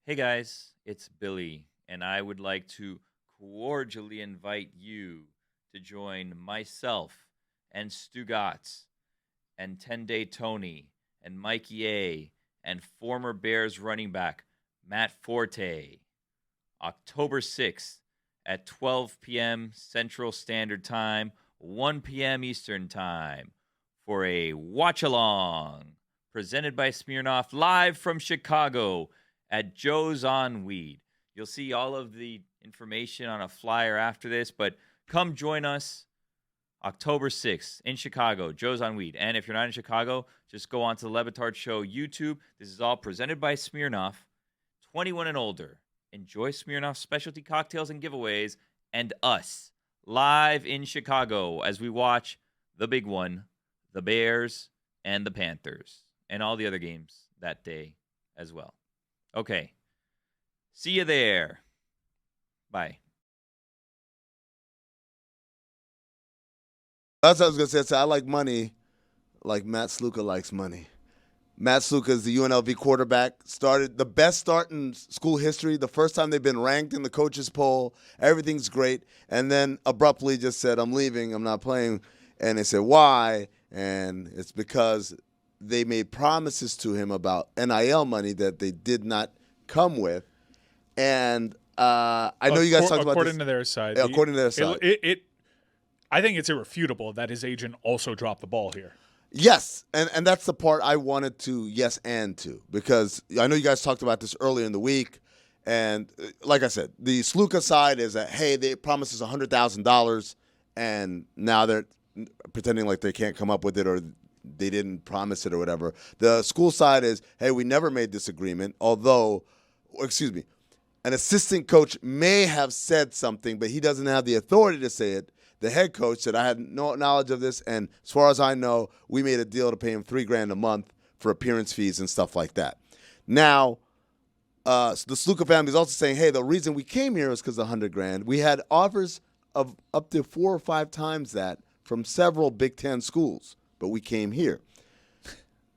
Hey guys, it's Billy, and I would like to cordially invite you to join myself and Stugotz and 10-Day Tony and Mikey A and former Bears running back Matt Forte, October 6th at 12 p.m. Central Standard Time, 1 p.m. Eastern Time for a watch-along presented by Smirnoff live from Chicago at Joe's on Weed. You'll see all of the information on a flyer after this, but come join us October 6th in Chicago, Joe's on Weed. And if you're not in Chicago, just go on to the Le Batard Show YouTube. This is all presented by Smirnoff. 21 and older. Enjoy Smirnoff specialty cocktails and giveaways and us live in Chicago as we watch the big one, the Bears and the Panthers, and all the other games that day as well. Okay. See you there. Bye. That's what I was going to say. So I like money like Matt Sluka likes money. Matt Sluka is the UNLV quarterback. Started the best start in school history. The first time they've been ranked in the coaches poll. Everything's great. And then abruptly just said, I'm leaving. I'm not playing. And they said, why? And it's because they made promises to him about NIL money that they did not come with. And I know you guys talked about this. According to their side. Yeah, according to their side. I think it's irrefutable that his agent also dropped the ball here. Yes, and that's the part I wanted to yes and to, because I know you guys talked about this earlier in the week, and like I said, the Sluka side is that, hey, they promised us $100,000, and now they're pretending like they can't come up with it or they didn't promise it or whatever. The school side is, hey, we never made this agreement, an assistant coach may have said something, but he doesn't have the authority to say it. The head coach said, I had no knowledge of this, and as far as I know, we made a deal to pay him $3,000 a month for appearance fees and stuff like that. Now, so the Sluka family is also saying, hey, the reason we came here is because of $100,000. We had offers of up to 4 or 5 times that from several Big Ten schools, but we came here.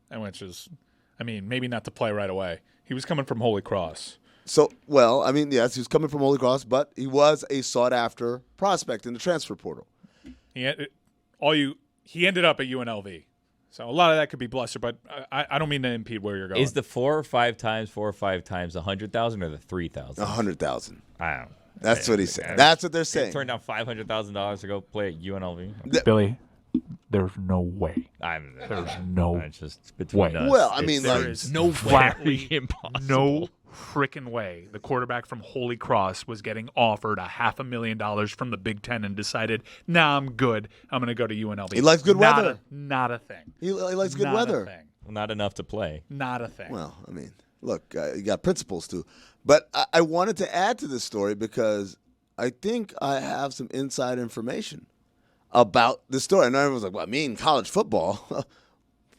And which is, maybe not to play right away. He was coming from Holy Cross. So, yes, he was coming from Holy Cross, but he was a sought-after prospect in the transfer portal. He ended up at UNLV. So a lot of that could be bluster, but I don't mean to impede where you're going. Is the 4 or 5 times $100,000 or the 3,000? $100,000. I don't know. That's what he's saying. That's what they're saying. Turned down $500,000 to go play at UNLV. Billy, there's no way. There's no just between us. Well, there is no flatly impossible. No freaking way. The quarterback from Holy Cross was getting offered $500,000 from the Big Ten and decided, nah, I'm good. I'm going to go to UNLV. He likes good weather. Not a thing. He likes good weather. Not a thing. Well, not enough to play. Not a thing. Well, look, you got principles too. But I wanted to add to this story because I think I have some inside information about this story. I know everyone's like, well, college football.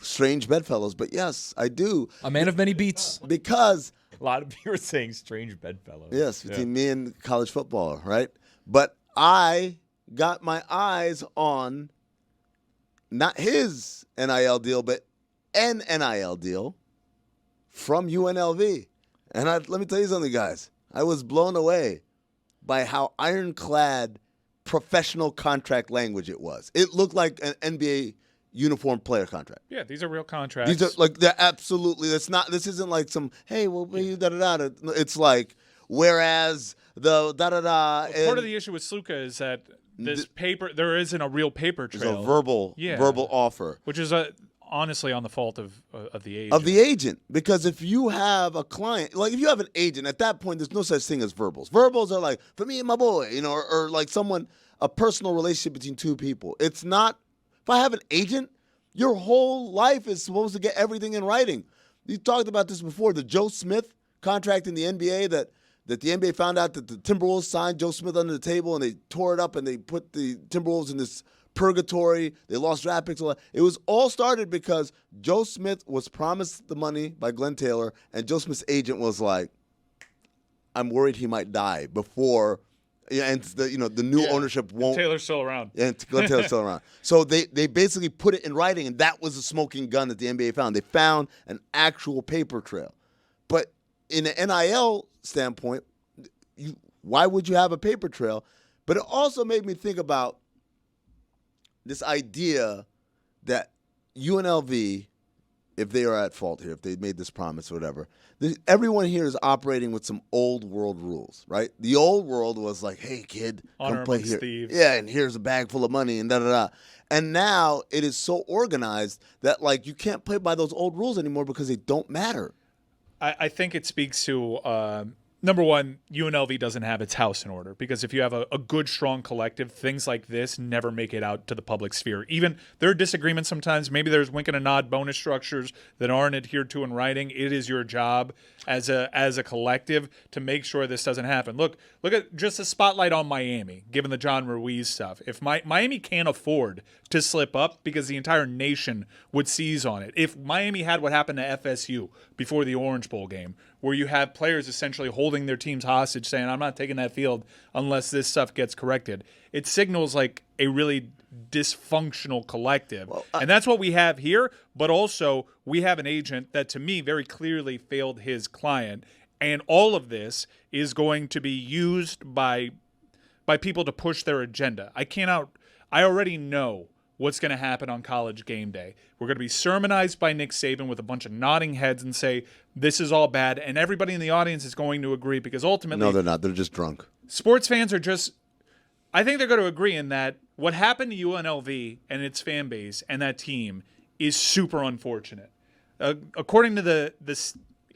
Strange bedfellows. But yes, I do. A man of many beats. Because a lot of people are saying strange bedfellows. Yes, between me and college football, right? But I got my eyes on not his NIL deal, but an NIL deal from UNLV. And let me tell you something, guys. I was blown away by how ironclad professional contract language it was. It looked like an NBA uniform player contract. Yeah, these are real contracts. These are they're absolutely. This isn't like some, hey, well, da da da. It's like, whereas the da da da. Part of the issue with Sluka is that there isn't a real paper trail. It's a verbal offer, which is honestly on the fault of the agent. Of the agent, because if you have a client, like if you have an agent, at that point, there's no such thing as verbals. Verbals are like, for me and my boy, or like a personal relationship between two people. It's not. If I have an agent, your whole life is supposed to get everything in writing. You talked about this before, the Joe Smith contract in the NBA that the NBA found out that the Timberwolves signed Joe Smith under the table and they tore it up and they put the Timberwolves in this purgatory. They lost draft picks. It was all started because Joe Smith was promised the money by Glenn Taylor, and Joe Smith's agent was like, I'm worried he might die before. Yeah, and the new ownership won't. Taylor's still around. And Glenn Taylor's still around. So they basically put it in writing, and that was the smoking gun that the NBA found. They found an actual paper trail. But in an NIL standpoint, why would you have a paper trail? But it also made me think about this idea that UNLV, if they are at fault here, if they made this promise or whatever, everyone here is operating with some old world rules, right? The old world was like, hey, kid, come play here. Thieves. Yeah, and here's a bag full of money and da-da-da. And now it is so organized that, like, you can't play by those old rules anymore because they don't matter. I think it speaks to number one, UNLV doesn't have its house in order, because if you have a good, strong collective, things like this never make it out to the public sphere. Even there are disagreements sometimes. Maybe there's wink and a nod bonus structures that aren't adhered to in writing. It is your job as a collective to make sure this doesn't happen. Look at just a spotlight on Miami, given the John Ruiz stuff. If Miami can't afford to slip up because the entire nation would seize on it. If Miami had what happened to FSU before the Orange Bowl game, where you have players essentially holding their teams hostage saying, I'm not taking that field unless this stuff gets corrected, it signals like a really dysfunctional collective. And that's what we have here, but also we have an agent that, to me, very clearly failed his client. And all of this is going to be used by people to push their agenda. I already know what's going to happen on College game day. We're going to be sermonized by Nick Saban with a bunch of nodding heads and say, this is all bad. And everybody in the audience is going to agree, because ultimately... No, they're not. They're just drunk. Sports fans are just... I think they're going to agree in that what happened to UNLV and its fan base and that team is super unfortunate. According to the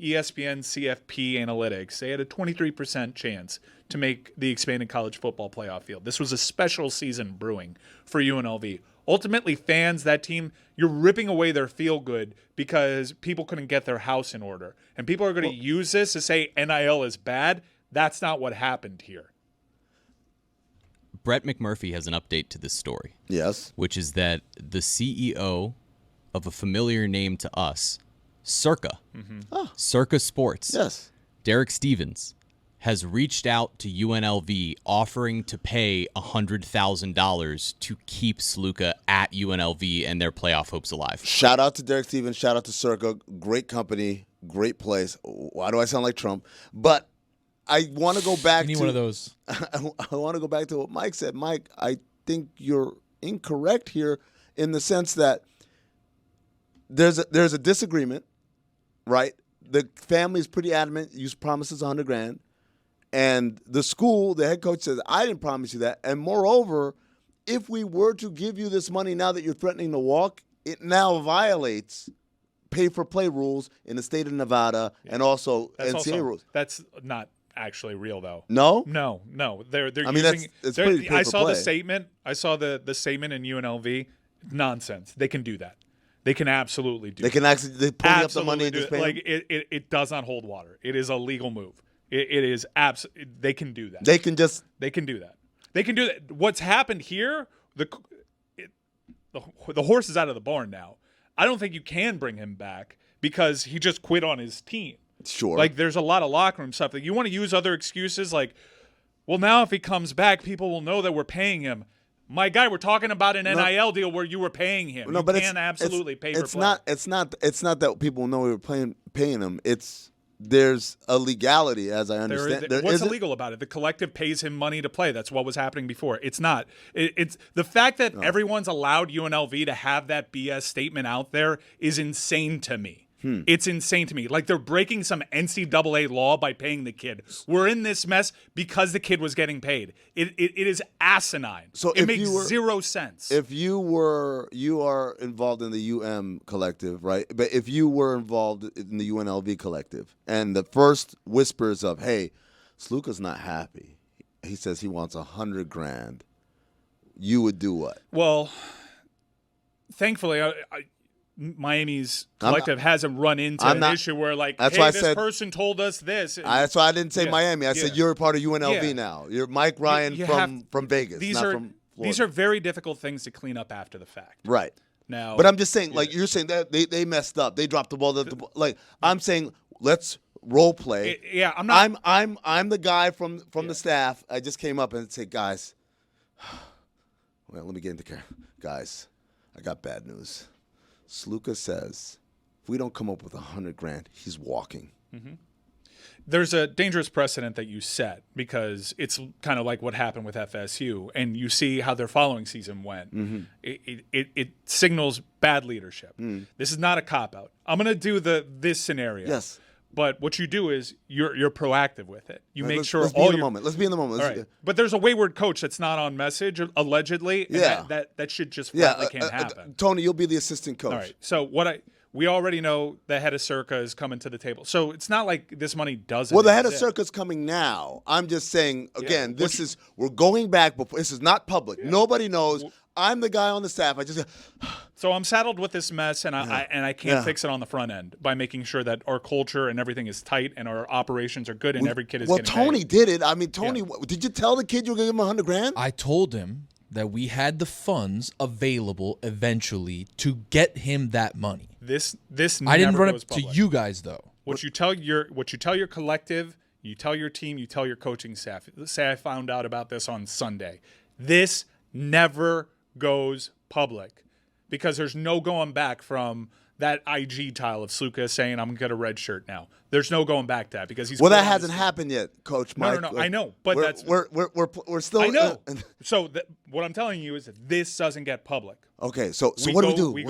ESPN CFP analytics, they had a 23% chance to make the expanded college football playoff field. This was a special season brewing for UNLV. Ultimately, fans, that team, you're ripping away their feel-good because people couldn't get their house in order. And people are going to use this to say NIL is bad. That's not what happened here. Brett McMurphy has an update to this story. Yes. Which is that the CEO of a familiar name to us, Circa, Circa Sports, yes, Derek Stevens, has reached out to UNLV offering to pay $100,000 to keep Sluka at UNLV and their playoff hopes alive. Shout out to Derek Stevens. Shout out to Circa. Great company. Great place. Why do I sound like Trump? But I want to go back one of those. I want to go back to what Mike said. Mike, I think you're incorrect here in the sense that there's a disagreement, right? The family is pretty adamant. You promises $100,000. And the school, the head coach says, I didn't promise you that. And moreover, if we were to give you this money now that you're threatening to walk, it now violates pay-for-play rules in the state of Nevada and also NCAA rules. That's not actually real, though. No? No. They're I mean, using. it's pretty pay-for-play. I saw the statement. I saw the statement in UNLV. Nonsense. They can do that. They can absolutely do. They can actually they pull up the money and just pay them? Like it does not hold water. It is a legal move. It is they can do that. They can do that. They can do that. What's happened here? The horse is out of the barn now. I don't think you can bring him back because he just quit on his team. Sure. Like, there's a lot of locker room stuff that you want to use other excuses. Like, well, now if he comes back, people will know that we're paying him. My guy, we're talking about an NIL deal where you were paying him. No, you but can absolutely pay for play. It's not that people know we were paying him. There's a legality, as I understand. What's illegal about it? The collective pays him money to play. That's what was happening before. It's not. It's the fact that everyone's allowed UNLV to have that BS statement out there is insane to me. It's insane to me. Like, they're breaking some NCAA law by paying the kid. We're in this mess because the kid was getting paid. It is asinine. So it makes zero sense. If you are involved in the UM collective, right? But if you were involved in the UNLV collective, and the first whispers of, hey, Sluka's not happy. He says he wants $100,000. You would do what? Well, thankfully, Miami's collective hasn't run into an issue where, like, hey, this person told us this. That's why I didn't say Miami. I said you're a part of UNLV now. You're Mike Ryan from Vegas, from Florida. These are very difficult things to clean up after the fact. Right. Now, but I'm just saying, like, you're saying that they messed up. They dropped the ball. Like, I'm saying, let's role play. I'm not. I'm the guy from the staff. I just came up and said, guys, well, let me get into care. Guys, I got bad news. Sluka says, if we don't come up with $100,000, he's walking. Mm-hmm. there's a dangerous precedent that you set because it's kind of like what happened with FSU, and you see how their following season went. It signals bad leadership. This is not a cop-out. I'm going to do this scenario. Yes. But what you do is you're proactive with it. You make sure let's all be in the moment. Let's be in the moment. All right. But there's a wayward coach that's not on message, allegedly. And that should just flatly can't happen. Tony, you'll be the assistant coach. All right. So we already know the head of Circa is coming to the table. So it's not like this money doesn't Well, the head of exist. Circa is coming now. I'm just saying, again, we're going back before. This is not public. Yeah. Nobody knows. I'm the guy on the staff. So I'm saddled with this mess, and I can't fix it on the front end by making sure that our culture and everything is tight and our operations are good and every kid is getting Tony paid. did it. I mean, Tony, did you tell the kid you were going to give him $100,000? I told him that we had the funds available eventually to get him that money. This I didn't never run goes it to public. you guys though. What you tell your collective, you tell your team, you tell your coaching staff. Let's say I found out about this on Sunday. This never goes public because there's no going back from that IG tile of Sluka saying I'm going to get a red shirt now. There's no going back to that because he's that hasn't happened yet, Coach Mike. No. I know, but we're still. I know. So what I'm telling you is that this doesn't get public. Okay, so what do we do? We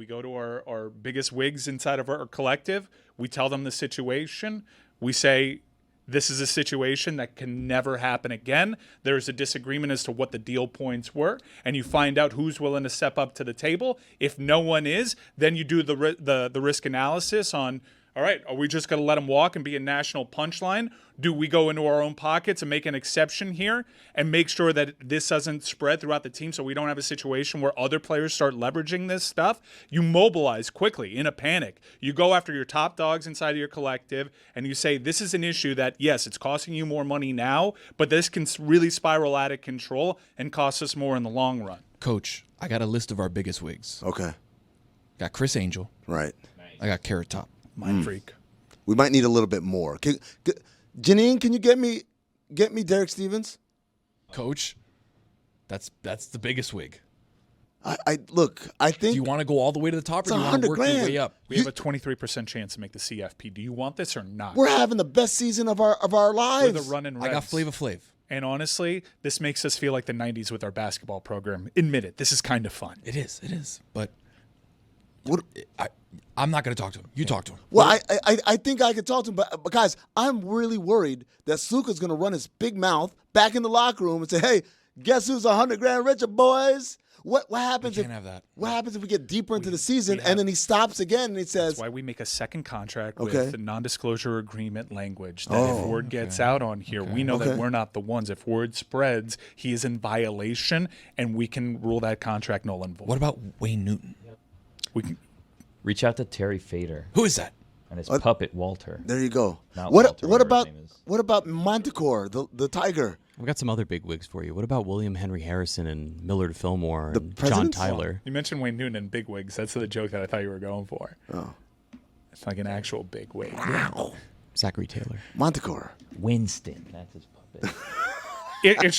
go to our biggest wigs inside of our collective. We tell them the situation. We say this is a situation that can never happen again. There's a disagreement as to what the deal points were, and you find out who's willing to step up to the table. If no one is, then you do the risk analysis on, all right, are we just going to let them walk and be a national punchline? Do we go into our own pockets and make an exception here and make sure that this doesn't spread throughout the team so we don't have a situation where other players start leveraging this stuff? You mobilize quickly in a panic. You go after your top dogs inside of your collective and you say, this is an issue that, yes, it's costing you more money now, but this can really spiral out of control and cost us more in the long run. Coach, I got a list of our biggest wigs. Okay. Got Chris Angel. Right. I got Carrot Top. Mind freak. We might need a little bit more. Janine, can you get me Derek Stevens? Coach, that's the biggest wig. I think. Do you want to go all the way to the top, or do you want to work your way up? We have a 23% chance to make the CFP. Do you want this or not? We're having the best season of our lives. We're the running Reds. I got Flava Flav. And honestly, this makes us feel like the 90s with our basketball program. Admit it. This is kind of fun. It is. But I'm not going to talk to him. You talk to him. Well, I think I could talk to him, but guys, I'm really worried that Sluka's going to run his big mouth back in the locker room and say, "Hey, guess who's $100,000 richer, boys?" What happens? Can't have that. What happens if we get deeper into the season and then he stops again and he says, "That's why we make a second contract with the non-disclosure agreement language. That if word gets out on here, we know that we're not the ones. If word spreads, he is in violation, and we can rule that contract null and void." What about Wayne Newton? We can Reach out to Terry Fader Who is that? and his puppet Walter. There you go. Not What Walter, what whatever his about name is. what about Manticore, the tiger? I've got some other big wigs for you. What about William Henry Harrison and Millard Fillmore The and John presidents? Tyler? You mentioned Wayne Newton and big wigs. That's the joke that I thought you were going for. Oh. It's like an actual big wig. Zachary Taylor. Manticore. Winston, that's his puppet. It's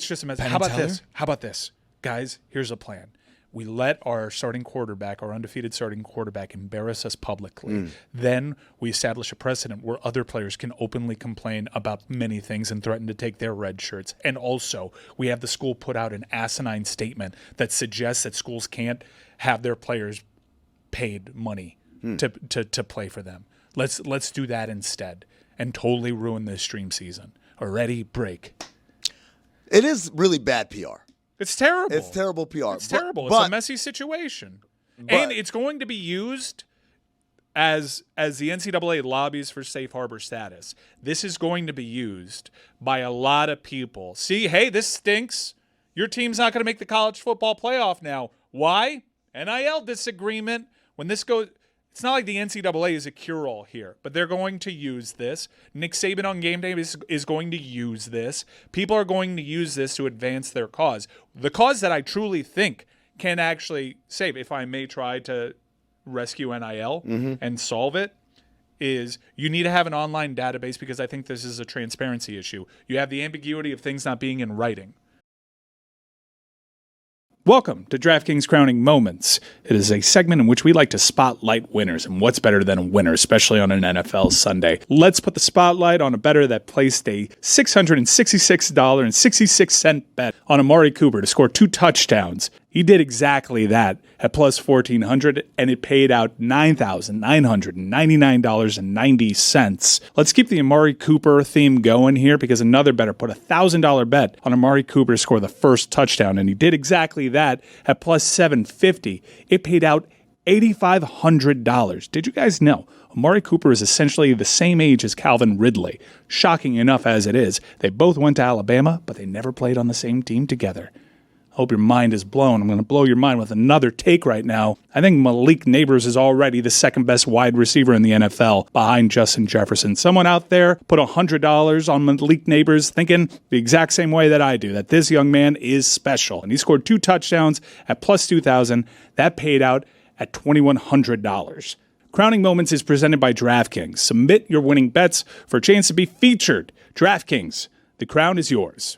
just a mess. Penn How about Teller? this? How about this? Guys, here's a plan. We let our starting quarterback, our undefeated starting quarterback, embarrass us publicly. Then we establish a precedent where other players can openly complain about many things and threaten to take their red shirts. And also, we have the school put out an asinine statement that suggests that schools can't have their players paid money to play for them. Let's do that instead and totally ruin this dream season. Ready? Break. It is really bad PR. It's terrible. It's terrible PR. It's terrible. But It's a messy situation. And it's going to be used as the NCAA lobbies for safe harbor status. This is going to be used by a lot of people. See, hey, this stinks. Your team's not going to make the college football playoff now. Why? NIL disagreement. When this goes... It's not like the NCAA is a cure-all here, but they're going to use this. Nick Saban on game day is going to use this. People are going to use this to advance their cause. The cause that I truly think can actually save, if I may try to rescue NIL and solve it, is you need to have an online database because I think this is a transparency issue. You have the ambiguity of things not being in writing. Welcome to DraftKings Crowning Moments. It is a segment in which we like to spotlight winners, and what's better than a winner, especially on an NFL Sunday. Let's put the spotlight on a bettor that placed a $666.66 bet on Amari Cooper to score 2 touchdowns. He did exactly that at plus 1,400, and it paid out $9,999.90. Let's keep the Amari Cooper theme going here, because another bettor put a $1,000 bet on Amari Cooper to score the first touchdown, and he did exactly that at plus 750. It paid out $8,500. Did you guys know Amari Cooper is essentially the same age as Calvin Ridley? Shocking enough as it is, they both went to Alabama, but they never played on the same team together. I hope your mind is blown. I'm going to blow your mind with another take right now. I think Malik Nabers is already the second best wide receiver in the NFL behind Justin Jefferson. Someone out there put $100 on Malik Nabers thinking the exact same way that I do, that this young man is special. And he scored 2 touchdowns at plus 2,000. That paid out at $2,100. Crowning Moments is presented by DraftKings. Submit your winning bets for a chance to be featured. DraftKings, the crown is yours.